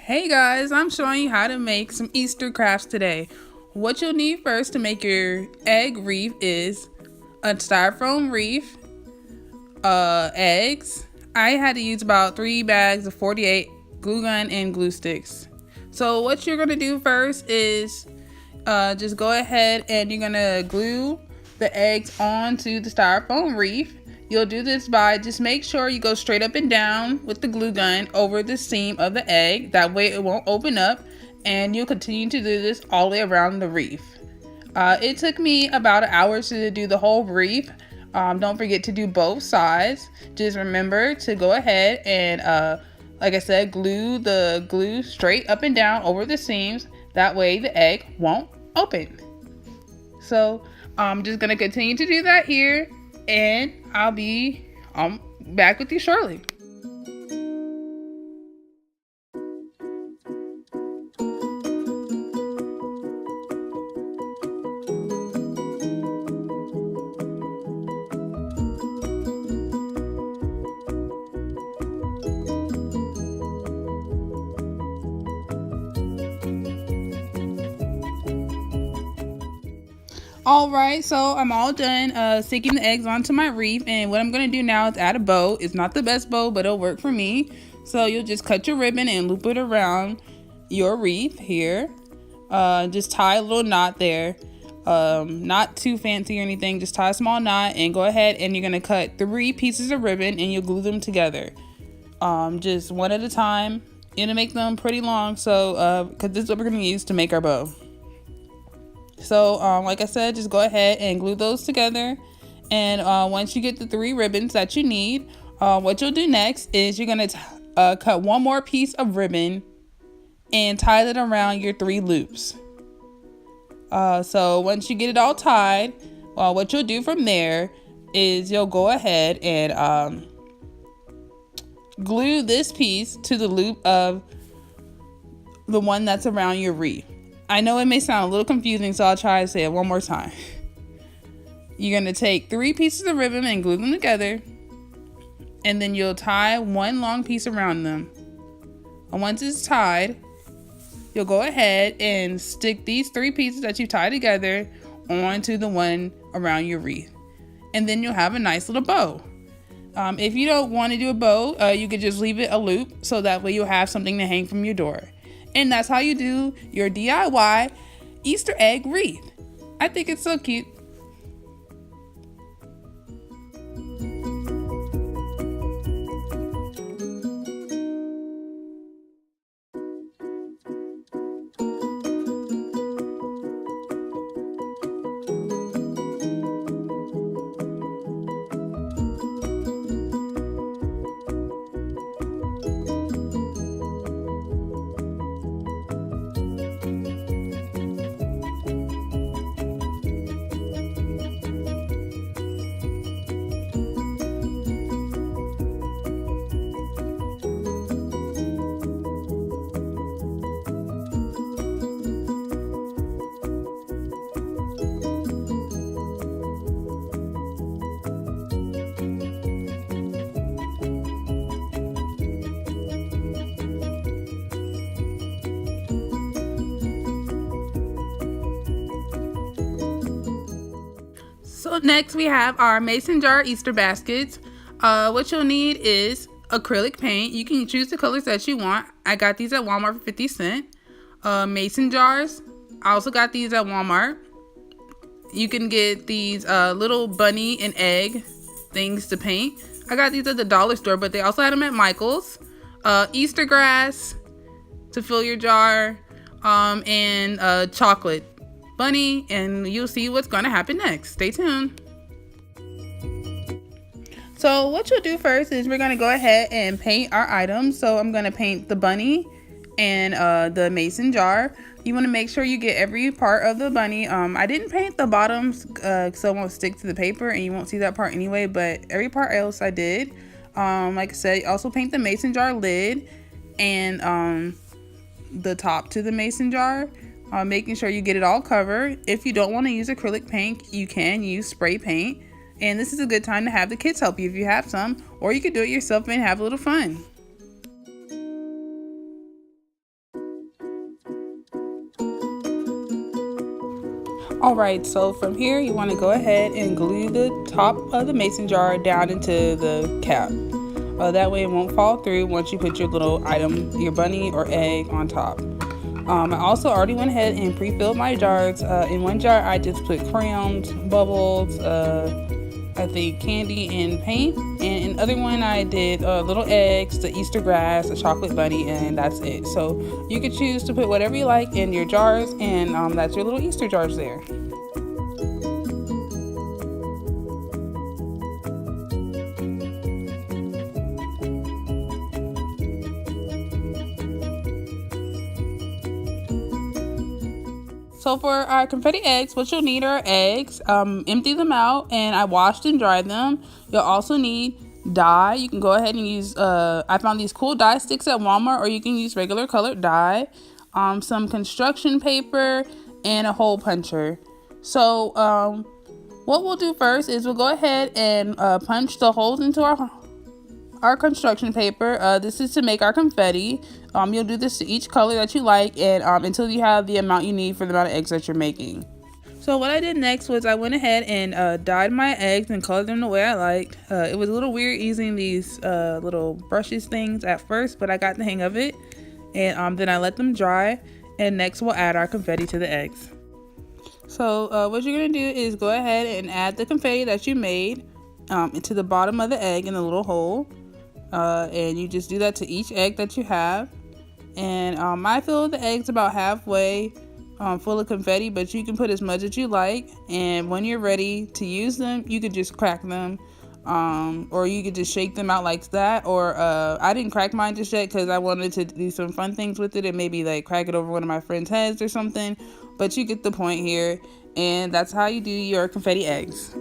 Hey guys, I'm showing you how to make some Easter crafts today. What you'll need first to make your egg wreath is a styrofoam wreath, eggs. I had to use about 3 bags of 48 glue gun and glue sticks. So what you're gonna do first is just go ahead and you're gonna glue the eggs onto the styrofoam wreath. You'll do this by just make sure you go straight up and down with the glue gun over the seam of the egg. That way it won't open up, and you'll continue to do this all the way around the wreath. It took me about an hour to do the whole wreath. Don't forget to do both sides. Just remember to go ahead and like I said, glue the glue straight up and down over the seams. That way the egg won't open. So I'm just gonna continue to do that here, and I'll be back with you shortly. Alright, so I'm all done sticking the eggs onto my wreath, and what I'm going to do now is add a bow. It's not the best bow, but it'll work for me. So you'll just cut your ribbon and loop it around your wreath here. Just tie a little knot there. Not too fancy or anything, just tie a small knot and go ahead and you're going to cut 3 pieces of ribbon and you'll glue them together. Just one at a time. It'll make them pretty long, so because this is what we're going to use to make our bow. So like I said, just go ahead and glue those together, and once you get the 3 ribbons that you need, what you'll do next is you're going to cut one more piece of ribbon and tie it around your 3 loops. So once you get it all tied, what you'll do from there is you'll go ahead and glue this piece to the loop of the one that's around your wreath. I know it may sound a little confusing, so I'll try to say it one more time. You're going to take 3 pieces of ribbon and glue them together, and then you'll tie one long piece around them. And once it's tied, you'll go ahead and stick these 3 pieces that you tie together onto the one around your wreath. And then you'll have a nice little bow. If you don't want to do a bow, you could just leave it a loop, so that way you'll have something to hang from your door. And that's how you do your DIY Easter egg wreath. I think it's so cute. So next we have our mason jar Easter baskets. What you'll need is acrylic paint. You can choose the colors that you want. I got these at Walmart for 50 cents. Mason jars. I also got these at Walmart. You can get these little bunny and egg things to paint. I got these at the dollar store, but they also had them at Michael's. Easter grass to fill your jar, and chocolate bunny, and you'll see what's going to happen next. Stay tuned. So what you'll do first is we're going to go ahead and paint our items. So I'm going to paint the bunny and the mason jar. You want to make sure you get every part of the bunny. I didn't paint the bottoms so it won't stick to the paper and you won't see that part anyway, but every part else I did. Like I said, also paint the mason jar lid and the top to the mason jar. Making sure you get it all covered. If you don't want to use acrylic paint, you can use spray paint. And this is a good time to have the kids help you if you have some, or you could do it yourself and have a little fun. Alright, so from here you want to go ahead and glue the top of the mason jar down into the cap. That way it won't fall through once you put your little item, your bunny or egg, on top. I also already went ahead and pre-filled my jars. In one jar I just put crayons, bubbles, I think candy and paint, and in other one I did little eggs, the Easter grass, a chocolate bunny, and that's it. So you could choose to put whatever you like in your jars, and that's your little Easter jars there. So for our confetti eggs, what you'll need are eggs. Empty them out, and I washed and dried them. You'll also need dye. You can go ahead and use, I found these cool dye sticks at Walmart, or you can use regular colored dye. Some construction paper, and a hole puncher. So what we'll do first is we'll go ahead and punch the holes into our construction paper. This is to make our confetti. You'll do this to each color that you like, and until you have the amount you need for the amount of eggs that you're making. So what I did next was I went ahead and dyed my eggs and colored them the way I liked. It was a little weird using these little brushes things at first, but I got the hang of it. And then I let them dry, and next we'll add our confetti to the eggs. So what you're going to do is go ahead and add the confetti that you made into the bottom of the egg in the little hole. And you just do that to each egg that you have. And I fill the eggs about halfway full of confetti, but you can put as much as you like. And when you're ready to use them, you could just crack them, or you could just shake them out like that. Or I didn't crack mine just yet because I wanted to do some fun things with it and maybe like crack it over one of my friends' heads or something. But you get the point here, and that's how you do your confetti eggs.